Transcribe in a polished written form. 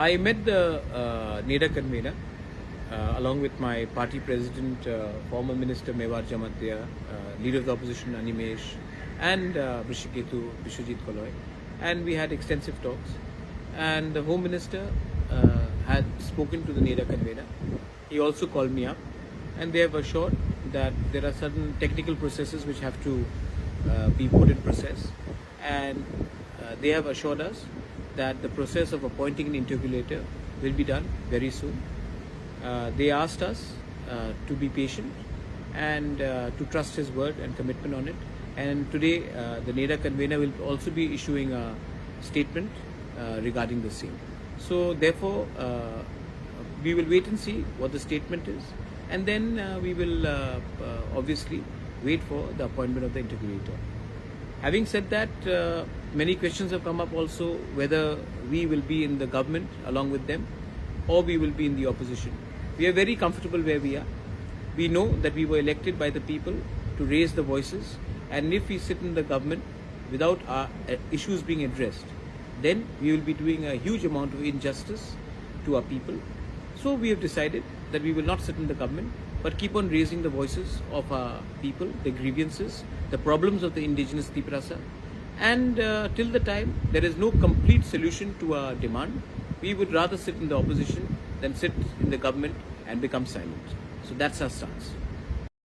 I met the NaiywiTongnairok convener along with my party president, former Minister Mewar Jamatya, leader of the opposition Animesh, and Brishiketu Bishwajit Koloy, and we had extensive talks. And the Home Minister had spoken to the NaiywiTongnairok convener. He also called me up, and they have assured that there are certain technical processes which have to be put in process, and they have assured us that the process of appointing an interlocutor will be done very soon. They asked us to be patient and to trust his word and commitment on it. And today the NaiywiTongnairok convener will also be issuing a statement regarding the same. So therefore we will wait and see what the statement is, and then we will obviously wait for the appointment of the interlocutor. Having said that, many questions have come up also whether we will be in the government along with them or we will be in the opposition. We are very comfortable where we are. We know that we were elected by the people to raise the voices, and if we sit in the government without our issues being addressed, then we will be doing a huge amount of injustice to our people. So we have decided that we will not sit in the government, but keep on raising the voices of our people, the grievances, the problems of the indigenous Tiprasa. And till the time there is no complete solution to our demand, we would rather sit in the opposition than sit in the government and become silent. So that's our stance.